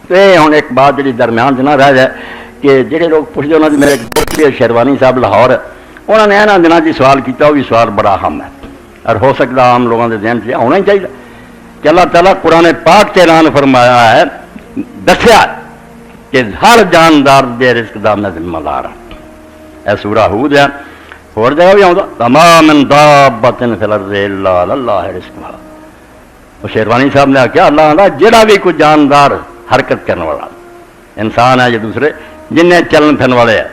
تو یہ ہوں ایک بات جی درمیان نہ رہ جائے کہ جہے لوگ پوچھتے انہوں نے میرے دوست شیروانی صاحب لاہور انہوں نے یہاں دنوں جی سوال کیا، وہ بھی سوال بڑا اہم ہے اور ہو سکتا عام لوگوں کے ذہن سے ہونا ہی چاہیے کہ اللہ تعالیٰ قرآن پاک سے اعلان فرمایا ہے، دسیا کہ ہر جاندار دے رزق دا میں ذمہ دار ہوں. اے سورہ ہود ہے، اور جگہ بھی آؤں تمام دابۃ فی الارض الا علی اللہ رزقھا. وہ شیروانی صاحب نے کہا اللہ تعالیٰ جڑا بھی کوئی جاندار حرکت کرنے والا انسان ہے یا دوسرے جنہیں چلن پھرن والے ہے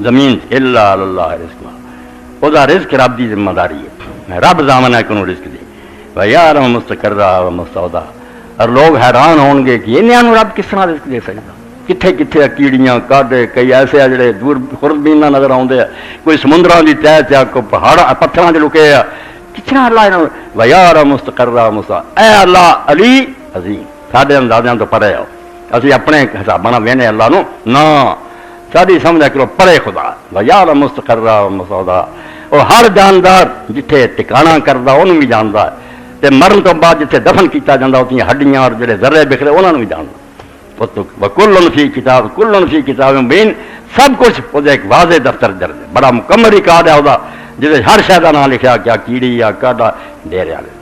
زمین الا علی اللہ رزقھا، وہ رزق رب کی ذمہ داری ہے، رب ضامن ہے کہ انہوں رزق دے. وَيَعْلَمُ مُسْتَقَرَّهَا وَمُسْتَوْدَاهَا. اور لوگ حیران ہون گے کہ انہوں رب کس طرح رزق دے سکتا، کتنے کتنے کیڑیاں کاڈے کئی ایسے ہیں جڑے دور خوردبین نہ نظر آتے ہیں، کوئی سمندراں دی تہہ چ کوئی پہاڑ پتھراں چ لکے ہیں، کتنا اللہ انہوں وَيَعْلَمُ مُسْتَقَرَّهَا وَمُسْتَوْدَاهَا. اے اللہ علی عظیم ساڈے اندازیاں تو پرے ہو، اسی اپنے حساباں نال وہنے اللہ نو نہ ساری سمجھا کرو پرے خدا. وَيَعْلَمُ مُسْتَقَرَّهَا وَمُسْتَوْدَاهَا. اور ہر جاندار جتھے ٹکانا کردا انہوں بھی جاندا ہے، تے مرن تو بعد جتھے دفن کیتا جاندا ہوتی ہڈیاں اور جڑے ذرے بکھرے انہوں نے بھی جاندا. وَكُلٌّ فِي كِتَابٍ كُلٌّ فِي كِتَابٍ مُبِينٍ. سب کچھ وہ ایک واضح دفتر درج ہے، بڑا مکمل ریکارڈ ہے وہ جس ہر شے دا نام لکھا کیا کیڑی یا کاڈا دے رہا ہے،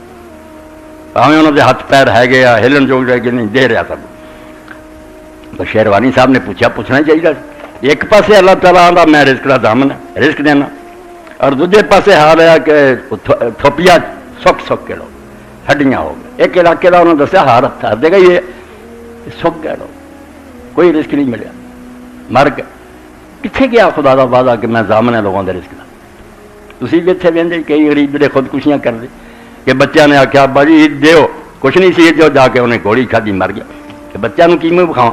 پاویں انہوں دے ہاتھ پیر ہے گئے ہلن جو کہ نہیں دے رہا سب. تو شیروانی صاحب نے پوچھنا ہی چاہیے. ایک پاسے اللہ تعالیٰ آندا میں رزق دا ضامن ہے رزق دینا، اور دوسرے پاسے حال ہے کہ تھوپیا سکھ کے لو ہڈیاں ہو گئے. ایک علاقے کا انہوں نے دسیا ہار دے گا یہ سکھ گئے لو کوئی رزق نہیں ملیا مر گئے. کتنے گیا خدا دا وعدہ کہ میں ضامن ہے لوگوں کے رزق کا. تھی بھی اتنے وہدے کئی غریب جڑے خودکشیاں کرتے کہ بچوں نے آخیا ابا جی عید دیو کچھ نہیں سی جو جا کے انہیں گولی کھادی مر گیا کہ بچوں کی میں بکھاؤ.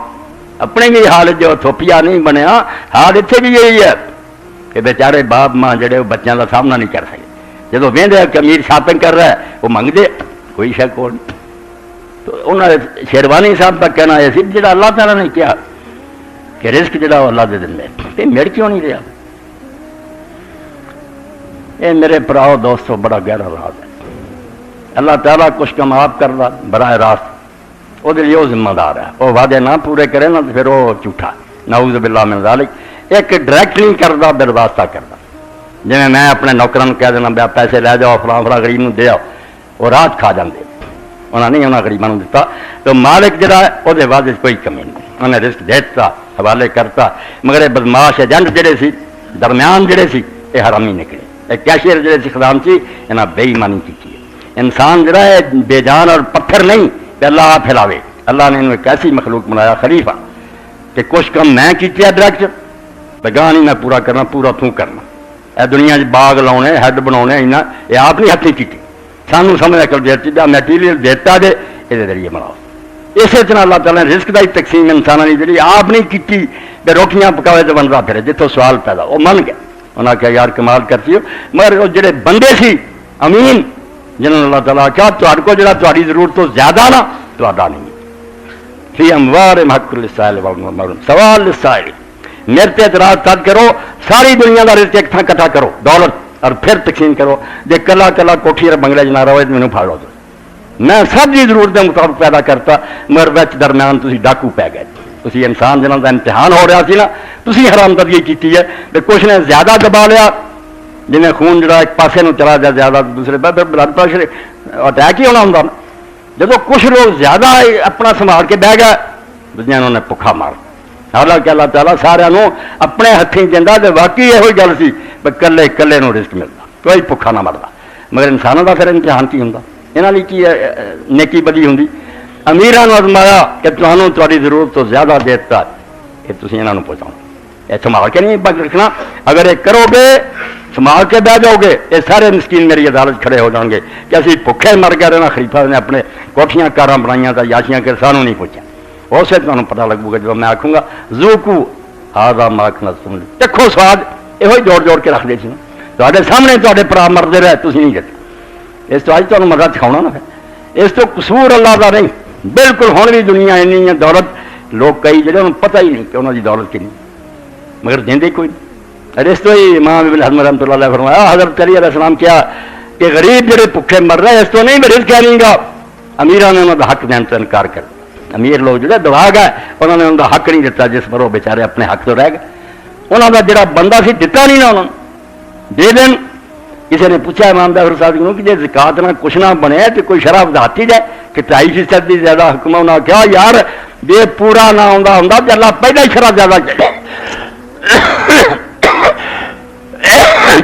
اپنے بھی حال جو تھوپیا نہیں بنیا حال اتنے بھی یہی ہے کہ بیچارے باپ ماں جڑے وہ بچوں کا سامنا نہیں کر سکے. جب وہدے کہ امیر شاپنگ کر رہا ہے وہ منگتے کوئی شے کو نہیں. تو انہوں نے شیروانی صاحب کا کہنا یہ سی جڑا اللہ تعالیٰ نے کیا کہ رزق جڑا اللہ دے دیں تو مڑ کیوں نہیں رہا. یہ میرے پراؤ دوستوں بڑا گہرا راز ہے. اللہ تعالیٰ کچھ کم آپ کر رہا براہ راست وہ لیے وہ ذمہ دار ہے. وہ وعدے نہ پورے کرے نا تو پھر وہ جھوٹا نعوذ باللہ من ذالک. ایک ڈائریکٹ نہیں کرتا بالواسطہ کرتا. جی میں اپنے نوکروں کہہ دینا بیا پیسے لے جاؤ فلاں فلاں غریب نو دے آؤ وہ رات کھا جاندے انہوں نے نہیں انہوں غریبوں دیتا. تو مالک جڑا ہے وہ وعدے کوئی کمی نہیں انہیں رزق دیتا حوالے کرتا. مگر بدماش ایجنٹ جڑے سی درمیان جڑے سی یہ حرامی نکلے. ایک کیشیئر جڑے سی خدام سی انہیں بے ایمانی کی. انسان جڑا ہے بے جان اور پتھر نہیں کہ اللہ آپ پھیلاوے. اللہ نے انہوں ایک ایسی مخلوق بنایا خلیفہ کہ کچھ کم میں کیتے ڈائریکٹ بگاہ نہیں میں پورا کرنا پورا توں کرنا. اے دنیا باغ لاؤنے ہیڈ بنا یہ آپ نہیں ہاتھی کی سانو سمجھ کر دیتی میٹیریل دیتا دے یہ ذریعے بناؤ. اسی طرح اللہ تعالیٰ نے رزق کا ہی تقسیم انسانوں کی جی آپ نہیں کی روٹیاں پکاوے تو بنتا پھرے جتوں سوال پیدا وہ من گیا. انہوں نے کہا یار کمال کرتی ہو. مگر وہ جڑے بندے سی امین جنہوں نے اللہ تعالیٰ کہا تہاڈے کو جڑا تہاڈی ضرورت تو زیادہ نا تہاڈا نہیں فی اموار حق للسائل والمحروم سوال للسائل. میرے تے اعتراض تد کرو ساری دنیا کا رزق ایک تھان کٹھا کرو دولت اور پھر تقسیم کرو. جی کلا کلا کوٹھی اور بنگلے جنا رہو تو مینوں پھاڑ لو. میں سب کی ضرورت کے مطابق پیدا کرتا مگر بچ درمیان تھی ڈاکو پی گئے. تھی انسان جنہوں کا امتحان ہو رہا سی نا تھی حرام دردی کی ہے کہ کچھ نے زیادہ دبا لیا جنہیں خون جڑا ایک پاسے نو چلا جائے زیادہ دوسرے بلڈ پریشر اٹیک ہی ہونا ہوں. جب کچھ لوگ زیادہ اپنا سنبھال کے بہ گئے دنیا انہوں نے بکھا مار. حالانکہ اللہ تعالیٰ سارا اپنے ہاتھی دینا تو واقعی یہ گل سی کلے کلے نو رزق ملتا کوئی بکھا نہ مرتا. مگر انسانوں کا پھر امتحان کی ہوں یہاں کی نیکی بدی ہوں. امیران آزمایا کہ تمہوں تاری ضرورت تو زیادہ دیتا یہ تھی یہاں پہنچاؤ. یہ سنبھال کے نہیں رکھنا. اگر یہ کرو گے سنبھال کے بہ جاؤ گے یہ سارے مسکین میری عدالت کھڑے ہو جان گے کہ اسی بھوکے مر گئے رہنا. خلیفہ نے اپنے کوٹھیاں کاراں بنائیاں تو یاشیاں کر سانوں نہیں پہنچا. اسے تمہیں پتہ لگے گا جب میں آخوں گا زوکو آدھا ماک نہ سن چکھو سواد یہ جوڑ جوڑ کے رکھ دے سی تے سامنے تے پرا مرتے رہے تھی نہیں دیتے. اس تو اج تمہیں مزہ سکھاؤنا نا. اس تو قصور اللہ کا نہیں بالکل. ہوں بھی دنیا اینی ہے دولت لوگ کئی جڑے انہوں پتہ ہی نہیں کہ انہوں کی دولت کنی مگر دیں کوئی نہیں. اس تو ہی امام ابن حزم رحمۃ اللہ علیہ فرمایا حضرت علی علیہ السلام کیا کہ غریب جڑے بھوکے مر رہے اس تو نہیں میں رزق نہیں گا. امیران نے انہوں کا حق دین تو انکار کر امیر لوگ جڑے دبا گئے انہوں نے ان کا حق نہیں دتا جس پر وہ بیچارے اپنے حق تو رہ گئے انہوں کا جڑا بندہ سی دتا نہیں نا انہوں نے دے دین کسی نے پوچھا امام داخر صاحب کو کہ جی زکات نہ کچھ نہ بنے تو کوئی شرح وضاحتی جائے کہ 2.5% کی زیادہ حکم انہوں نے کیا یار جی پورا نہ آتا ہوں تو اللہ پہلے ہی شرح زیادہ چلے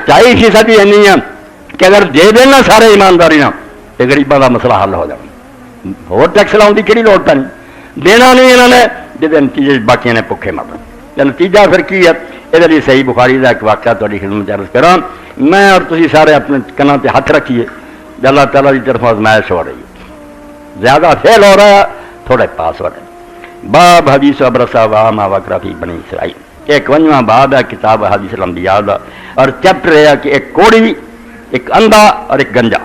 2.5% ہی اینی ہے کہ اگر دے دینا سارے ایمانداری نہ تو غریبوں کا مسئلہ حل ہو جائے اور ٹیکس لاؤن کی کہڑی لوڑ نہیں دینا نہیں انہوں نے جی نتیجے باقی نے بھوکے مر نتیجہ پھر کی ہے یہ لیے صحیح بخاری کا ایک واقعہ تاری خدمت عرض کرا میں اور تھی سارے اپنے کناں تے ہاتھ رکھیے اللہ تعالیٰ کی طرف آزمائش ہو رہی ہے زیادہ فیل ہو رہا ہے تھوڑے پاس ہو رہے ہیں باب حدیث ابرسا وام وکرفی بنی اسرائیل ایک 51واں باب ہے کتاب حدیث الانبیاء دا اور چیپٹر ہے کہ ایک کوڑی ایک اندھا اور ایک گنجا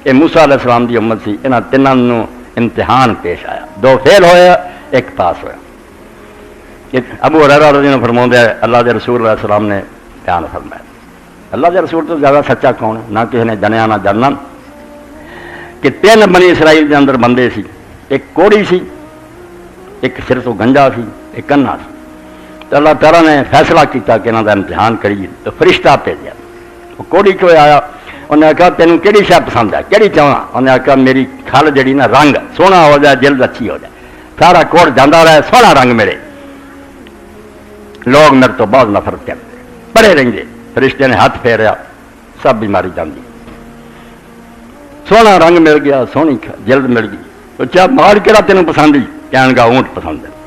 یہ موسیٰ علیہ السلام دی امت سی انہاں تینوں امتحان پیش آیا 2 فیل ہویا 1 پاس ہویا ابو ہریرہ رضی اللہ عنہ فرماتے ہیں اللہ کے رسول علیہ السلام نے بیان فرمایا اللہ کے رسول تو زیادہ سچا کون ہے نہ کسی نے جنیا نہ جاننا کہ 3 بنی اسرائیل کے اندر بندے سی ایک کوڑی سی ایک سر تو گنجا سی ایک کنا سی تو اللہ تعالیٰ نے فیصلہ کیا کہ انہوں کا امتحان کریے تو فرشتہ بھیجا وہ کوڑی کو آیا انہیں آخیا تینوں کہڑی شے پسند ہے کہڑی چاہنا انہیں آخیا میری کھل جڑی نا رنگ سونا ہو جائے جلد اچھی ہو جائے سارا کوڑ جانا رہے سونا رنگ میرے لوگ میرے تو بہت نفرت کرتے بڑے رہتے فرشتے نے ہاتھ پھیریا سب بیماری جاندی سونا رنگ مل گیا سونی جلد مل گئی پوچھا مال کہڑا تینوں پسند ہی کہنے کا اونٹ پسند ہے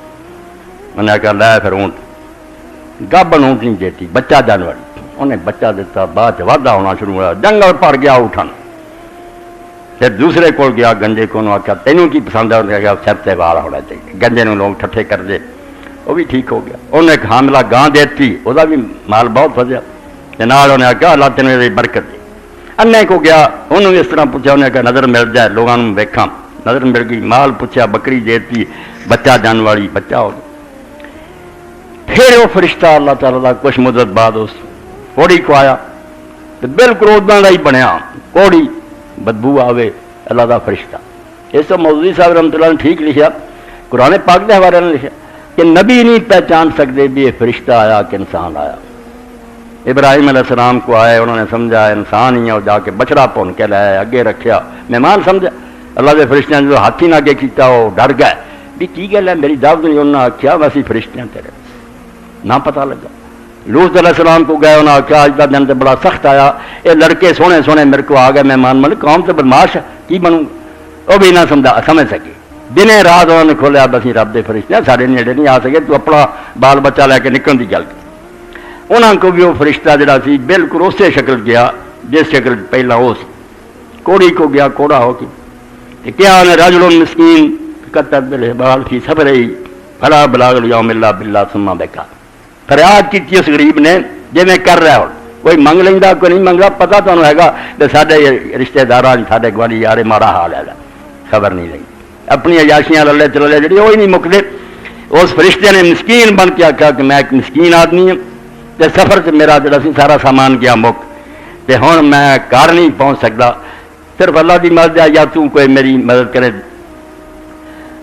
انہیں کہا لے پھر اونٹ گابن اونٹ نہیں دیتی بچہ جانور انہیں بچہ دیتا بعد واضح ہونا شروع ہوا جنگل پڑ گیا اٹھن پھر دوسرے کو گیا گنجے کو آخیا تینوں کی پسند ہے انہیں کہا سر سے وال ہونا چاہیے گنجے نے لوگ ٹھٹھے کر دے وہ بھی ٹھیک ہو گیا انہیں ایک حاملہ گاں دیتی وہ بھی مال بہت وجہ انہیں آخیا اللہ تینوں برکت دے انے کو گیا انہوں نے اس طرح پوچھا انہیں کہا نظر مل جائے لوگوں نے ویکھاں نظر مل گئی مال پوچھا بکری دیتی بچہ جان والی بچہ ہو گیا پھر وہ فرشتہ اللہ تعالیٰ کا کچھ مدت بعد اس کوڑی کو آیا تو بالکل اداں کا ہی بنیا کوڑی بدبو آوے اللہ کا فرشتہ اس تو مودودی صاحب رحمۃ اللہ نے ٹھیک لکھا قرآن پاک کے حوالے نے لکھا کہ نبی نہیں پہچان سکتے بھی یہ فرشتہ آیا کہ انسان آیا ابراہیم علیہ السلام کو آئے انہوں نے سمجھا انسان ہی ہے اور جا کے بچڑا پون کے لائے اگے رکھیا مہمان سمجھا اللہ کے فرشتے نے جو ہاتھی نہ اگے کیتا وہ ڈر گئے بھی کی گل ہے میری دعوت نہیں انہوں نے آخیا ویسی فرشتے ہیں تیرے نہ پتہ لگا لوط علیہ السلام کو گئے انہوں نے آخیا اج کا دن تو بڑا سخت آیا یہ لڑکے سونے سونے میرے کو آ گئے مہمان مل قوم تو بدماش ہے کی بنوں وہ بھی نہ سمجھ سکے دنے رات انہوں نے کھولیا بس رب دے فرشتے سارے نیڑے نہیں آ سکے تو اپنا بال بچہ لے کے نکلنے کی گل کی انہوں کو بھی وہ فرشتہ جڑا سی بالکل اسی شکل گیا جس شکل پہلا وہ سی کوڑی کو گیا کوڑا ہو کے کیا انہیں رجل مسکین کتب بالحبال فی صبرہ فلا بلاغ الیوم الا باللہ ثم بکا فریاد کی اس غریب نے جی میں کر رہا ہوں کوئی منگ لینا کوئی نہیں منگا پتا تمہیں ہے گا تو سارے رشتے دار سارے گوانی یار ماڑا حال ہے خبر نہیں لگی اپنی عیاشیاں للے چلے جڑی وہی نہیں مکتے اس فرشتے نے مسکین بن کے آخیا کہ میں ایک مسکین آدمی ہوں تو سفر سے میرا جڑا سی سارا سامان گیا مک تو ہوں میں گھر نہیں پہنچ سکتا صرف اللہ کی مدد ہے یا تو کوئی میری مدد کرے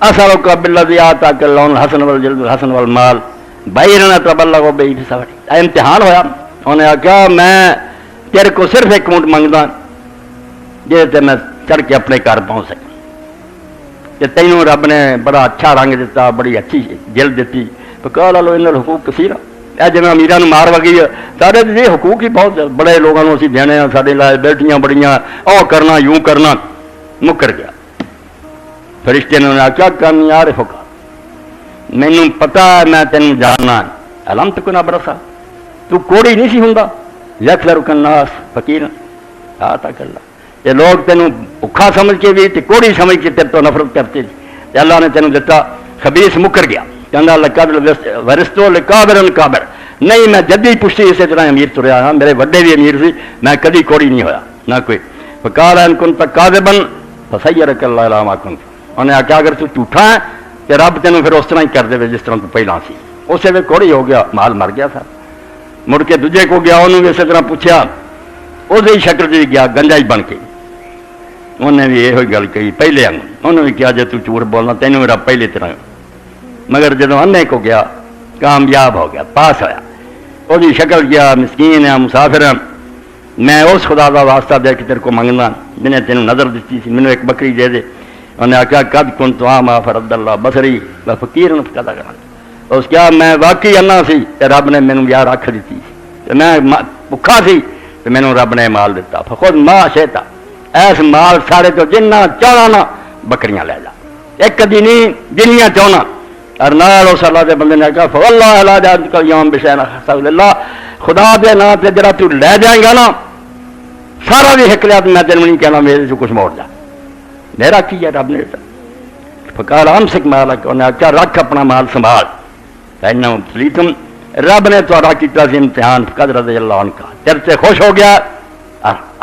اصل کا بالذی آتاک اللون حسن والجلد حسن والمال بھائی تبلغ بھائی امتحان ہوا انہیں آخیا میں تیرے کو صرف ایک اونٹ منگتا جی میں چڑھ کے اپنے گھر پہنچ سکا کہ تینوں رب نے بڑا اچھا رنگ دیتا بڑی اچھی جلد دیتی تو کہا لو ان حقوق کثیر ہے جی امیران مار وگی ہے سارے جی حقوق ہی بہت بڑے لوگوں اسی دینے ہیں سارے لائے بیٹیاں بڑیاں او کرنا یوں کرنا مکر گیا فرشتے نے آخیا کن یار فکا مینوں پتا میں تینوں جاننا علم تک نہ برسا تو کوڑی نہیں سی ہوں یکلر الناس فقیر آتا کر لا یہ لوگ تینوں بکھا سمجھ کے بھی تے کوڑی سمجھ کے تیرے تو نفرت کرتے تے اللہ نے تینوں دیتا خبیث مکر گیا کہنا لقد ورثتو لکابر کابر نہیں میں جدی پشتی اسی طرح امیر تریا ہاں میرے وڈے بھی امیر سی میں کدی کوڑی نہیں ہویا نہ کوئی فقال ان کنت کاذبا فسیرک اللہ الی ما کنت انہیں آخیا اگر تو جھوٹا ہے تو رب تینوں پھر اس طرح ہی کر دے جس طرح تو پہلا سی اسے بھی کوڑی ہو گیا مال مر گیا تھا مڑ کے دوجے کو گیا انہوں بھی اسی طرح پوچھا اسی شکل سے گیا گنجا ہی بن کے انہیں بھی یہ گل کہی پہلے انہوں نے کیا جی تو جھوٹ بولنا تینوں میرا پہلے طرح، مگر جدو انے کو گیا کامیاب ہو گیا، پاس ہویا، وہ شکل کیا مسکین ہے مسافر ہے، میں اس خدا کا واسطہ دے کے تیرے کو منگنا جنہیں تینوں نظر دیتی سی، مینوں ایک بکری دے دے۔ انہیں آخیا کد کن تو آما فرد اللہ بصری میں فقیر پتا کرا، اس کیا میں واقعی انا سی رب نے مینوں یار رکھ دیتی، میں بھکھا سی تو مینوں رب نے مال دیتا، خود ماں شیتا ایس مال سارے تو جنہ چاہنا نا بکریاں لے جا، ایک کدی نہیں جنیاں چاہنا۔ اور نال اس اللہ دے بندے نے کہا فواللہ لا جاءت یوم بشین حسب اللہ، خدا دے نام تے جڑا تو لے جائیں گا نا سارا بھی ہک لیا، میں تینوں نہیں کہنا میرے سے کچھ موڑ جا، میرا کی ہے رب نے فقال امسک مالک، انہیں آخیا رکھ اپنا مال سنبھال، فإنہ ابتلیتم، رب نے تھوڑا کیتا سی امتحان، فقد رضی اللہ عنہ کا تیرے سے خوش ہو گیا،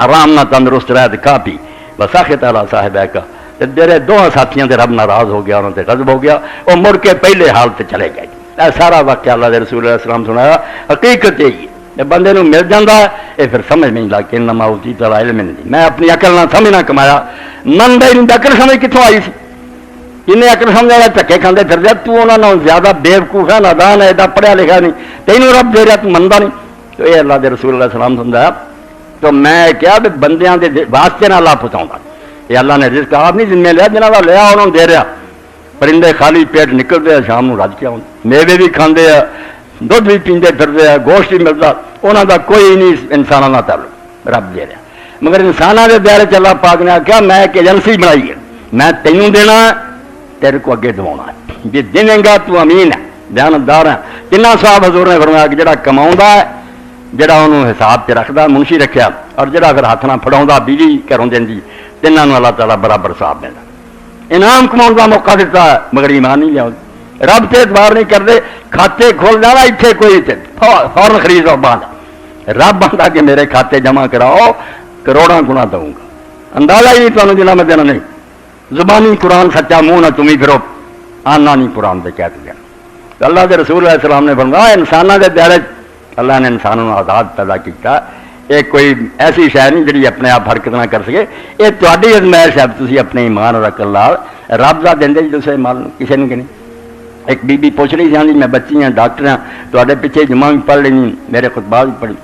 آرام نہ تندرست رہ کھا پی، وساخط علی صاحبہ کا، تیرے دو ساتھیوں سے رب ناراض ہو گیا، انہوں سے غضب ہو گیا، وہ مڑ کے پہلے حال سے چلے گئے۔ اے سارا واقعہ اللہ دے رسول علیہ السلام سنایا، حقیقت یہی ہے بندے نو مل جاتا ہے یہ پھر سمجھ نہیں لگ کہ انما اوتیت علی علم نہیں، میں اپنی عقل نہ سمجھ نہ کمایا، مندا ہی نہیں، عقل سمجھ کتوں آئی سی، جنہیں عقل سمجھ والا دھکے کھاندے پھر دے، تو انہوں نے زیادہ بیوقوف ہے، نادان ہے، ایڈا پڑھیا لکھا نہیں، تینوں رب دے رہا تو مندا نہیں۔ تو یہ اللہ دے رسول علیہ السلام سمجھایا، تو میں کیا بھی بندیاں دے واسطے نہ اللہ پہنچاؤں گا، یہ اللہ نے رزق آپ نہیں ذمہ لیا، جنہاں کا لیا انہوں نے دے رہا، پرندے خالی پیٹ نکلتے ہیں شام کو رج کے آؤں، میوے بھی کھاندے ہیں، دودھ بھی پیندے پھرتے ہیں، گوشت بھی ملتا، انہوں کا کوئی نہیں انسانوں کا تعلق، رب دے رہا، مگر انسانوں کے دائرے اللہ پاک نے آخیا میں ایک ایجنسی بنائی ہے، میں تینوں دینا تیرے کو اگے دوانا ہے، جی دیں گا تو امین ہے، دیانتدار ہے۔ کنا صاحب حضور نے فرمایا کہ جڑا کماؤں ہے، جڑا انہوں حساب سے رکھتا منشی رکھیا، اور جڑا پھر ہاتھ نہ پھڑاؤں بیوی گھروں دینی، تینوں اللہ تعالیٰ برابر صاحب دینا، انعام کماؤں کا موقع دیتا ہے، مگر ایمان نہیں لیا، رب سے اعتبار نہیں کرتے، کھاتے کھول جانا اتنے کوئی فوراً خرید لو باندھ، رب آتا کہ میرے کھاتے جمع کراؤ کروڑاں گنا دوں گا، اندازہ ہی نہیں تمہیں جنہیں میں دینا نہیں، زبانی قرآن سچا منہ نہ تمہیں پھرو، آنا نہیں قرآن دے کہہ دینا۔ اللہ کے رسول علیہ السلام نے فرمایا انسانوں کے دائرے اللہ نے انسانوں کو آزاد پیدا کیا، یہ کوئی ایسی شے نہیں جی اپنے آپ حرکت نہ کر سکے، یہ تاری ازمائش ہے، تھی اپنے ایمان اور عقل لال رب کا دیں جی دوسرے مال کسی نے کہ نہیں۔ ایک بی بی پوچھ رہی سی میں بچی ہاں ڈاکٹر ہاں تے پیچھے جمع بھی پڑھ لینی میرے خطبات بھی پڑھی،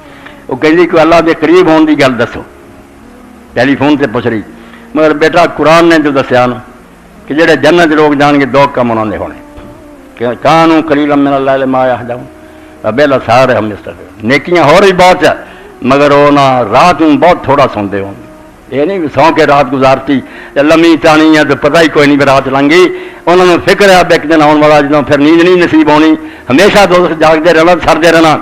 وہ کہندی کہ اللہ کے قریب ہونے کی گل دسو، ٹیلی فون سے پوچھ رہی، مگر بیٹا قرآن نے جو دسیا نا کہ جڑے جنت لوگ جان گے دو کم انہوں نے ہونے کہ کانوا قلیلا من اللیل ما یہجعون وبالاسحار ہم یستغفرون، نیکیاں ہو رہی بہت ہے مگر وہ نہ رات میں بہت تھوڑا سوندے ہوں، یہ نہیں سو کے رات گزارتی لمبی تانی ہے تو پتہ ہی کوئی نہیں رات لنگی، انہوں نے فکر ہے ایک دن آنے والا جدوں پھر نیند نہیں نصیب ہونی، ہمیشہ دوست جاگتے رہنا سردے رہنا،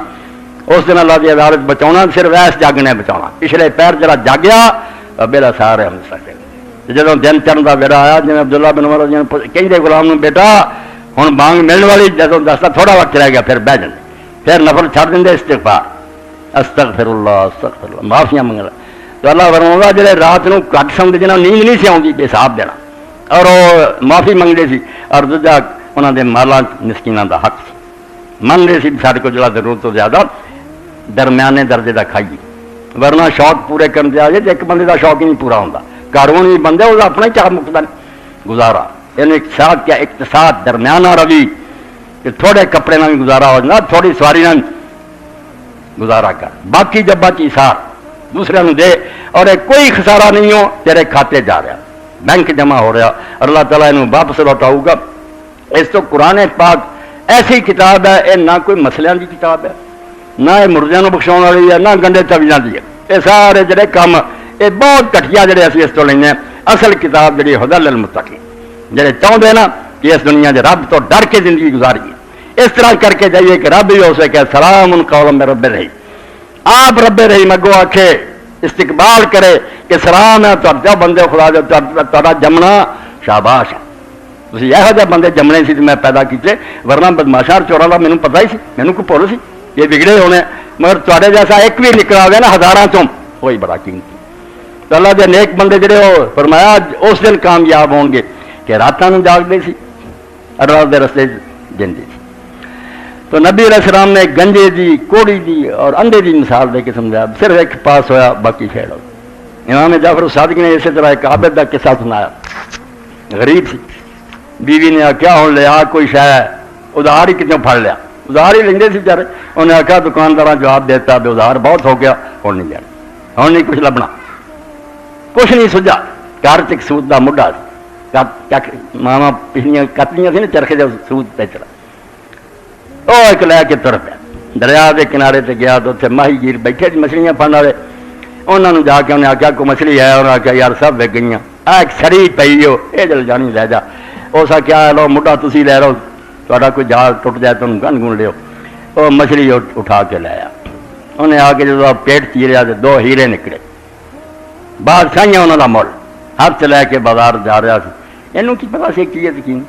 اس دن اللہ کی عدالت بچاؤنا صرف ایس جاگنے بچاؤنا، پچھلے پیر جرا جاگیا وبالاسحار ہم یستغفرون، جدوں دن چڑھن کا ویلا آیا جی عبداللہ بن عمر کہتے غلام نے بیٹا ہوں بانگ ملنے والی جدوں دستا تھوڑا وقت رہ گیا پھر بہ جاتے، پھر نفل چھڑ دیں استغفار استغفر اللہ معافیاں منگنا، تو اللہ فرماؤں جڑے رات کو گھٹ سمجھتے جنہوں نیند نہیں سی آتی بے حساب دینا، اور وہ معافی منگتے سی، اور دوجا انہوں نے مالا مسکینوں کا حق سی، منگتے سی سارے کو جڑا ضرورت تو زیادہ درمیانے درجے کا کھائیے، ورنہ شوق پورے کرنے آ جائے تو ایک بندے کا شوق ہی نہیں پورا ہوتا، گھروں نہیں بندے وہ اپنا ہی چاہ مکتا نہیں گزارا، یعنی اقتصاد کیا اقتصاد درمیانہ روی کہ تھوڑے کپڑے نہ بھی گزارا ہو جانا، تھوڑی سواری نہ گزارا کر، باقی جب بچی سار دوسرے نو دے، اور کوئی خسارہ نہیں ہو تیرے کھاتے جا رہا بینک جمع ہو رہا، اللہ تعالیٰ انہوں واپس لوٹاؤ گا۔ اس تو قرآن پاک ایسی کتاب ہے، یہ نہ کوئی مسئلوں کی کتاب ہے، نہ یہ مردیاں بخشاؤ والی ہے، نہ گنڈے تبیاں کی ہے، یہ سارے جڑے کام یہ بہت گھٹیا جڑے اسی اس تو لینے، اصل کتاب جڑی ہدی للمتقین، جڑے چاہتے نا کہ اس دنیا کے رب تو ڈر کے زندگی گزاریے، اس طرح کر کے جائیے کہ رب ہی ہو سکے سلام قولا من رب رحیم، آپ رب رحیم اگو آکھے استقبال کرے کہ سلام ہے تو بندے خدا تا جمنا شاباش ہے، تھی یہو جہ بندے جمنے سی میں پیدا کیتے، ورنہ بدماشاں چوراں کا مینوں پتہ ہی سی، مینوں کوئی بھول سی یہ بگڑے ہونے، مگر تے جیسا ایک بھی نکلا ہوئے نا ہزاراں چوں وہی بڑا قیمتی، تو اللہ دے نیک بندے جڑے ہو فرمایا اس دن کامیاب ہون گے کہ راتاں نوں جاگدے سی اور رات دے رستے جندے سی۔ تو نبی علیہ السلام نے گنجے دی، کوڑی دی اور اندھے دی مثال دے کے سمجھایا، صرف ایک پاس ہویا باقی فیل ہو، امام جعفر صادق نے اسی طرح ایک عابد کا قصہ سنایا، غریب سی، بیوی نے آخیا ہوں لیا کوئی شہ ادھار ہی کتنے پھڑ لیا، ادھار ہی لیں سی بچارے، انہیں آخیا دکاندار جواب دیتا بھی ادھار بہت ہو گیا، ہوں نہیں لینا، ہوں نہیں کچھ لبنا، کچھ نہیں سجا، گھر چ سود کا مڈا ماوا پچھلیاں کتلیاں سی نا چرخے جو سود پہ چلا، وہ ایک لے کے تر پیا دریا کے کنارے تے گیا تو اتنے ماہی گیر بیٹھے مچھلیاں پڑنے والے، انہوں نے جا کے انہیں آخیا کوئی مچھلی ہے، انہوں نے آخیا یار سب وک گئی، ایک سری پی ہو یہ جل جانی لے جا، اس آخیا لو مڈا تھی لے لو، تا کوئی جال ٹوٹ جائے تو گن گن لو، وہ مچھلی اٹھا کے لایا، انہیں آ کے جب پیٹ چیریا تو 2 ہیرے نکلے، بادشاہیاں انہوں کا مل ہاتھ لے کے بازار جا رہا سی، یہ کی پتا سی کی یقین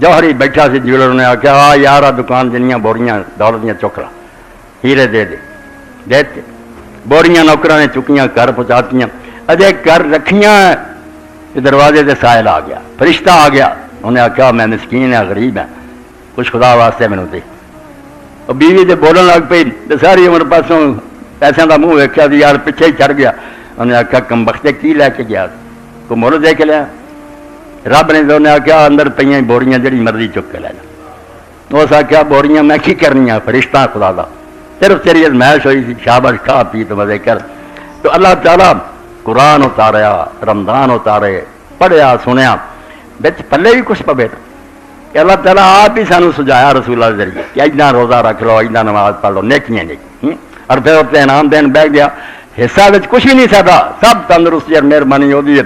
جوہری بیٹھا سی جیولر نے آخیا آ یار آ دکان جنیاں بوریاں دولت دیا چک لا، ہیرے دے دیتے، بوریاں نوکروں نے چکیاں گھر پہنچاتی، اجے گھر رکھیاں دروازے سے سائل آ گیا، فرشتہ آ گیا، انہیں آخیا میں مسکین ہے غریب ہے کچھ خدا واسطے مینوں دے، بیوی سے بولن لگ پی تو ساری عمر پاسوں پیسوں کا منہ ویکیا یار پیچھے ہی چڑھ گیا، انہیں آخیا کم بختے کی لے کے گیا کوئی مل دے کے لیا، رب نے تو انہیں آخیا اندر پہ بوریاں جڑی مرضی چک کے لے جا، اس آخیا بوریاں میں کی کرنی فرشتہ خدا دا، صرف تیری ازمائش ہوئی سی شاباش کھا پی تو مزے کر، تو اللہ تعالیٰ قرآن اتاریا، رمضان اتارے، پڑھیا سنیا، بچ پلے بھی کچھ پوے کہ اللہ تعالیٰ آپ ہی سانو سجایا رسول اللہ ذریعے کہ اجنا روزہ رکھ لو، اجنا نماز پڑھ لو، نیکیاں نیکی، اور پھر اتنے انعام دین بہ گیا، حصہ بچ کچھ بھی نہیں سکتا، سب تندرستی اور مہربانی ہوتی ہے،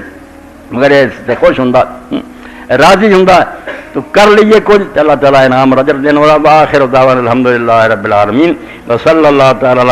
مگر اس خوش ہوں راضی ہوں تو کر لیے کچھ، اللہ تعالیٰ انعام رجر دین والا، آخر دعوانا الحمدللہ رب العالمین، وصلی اللہ تعالیٰ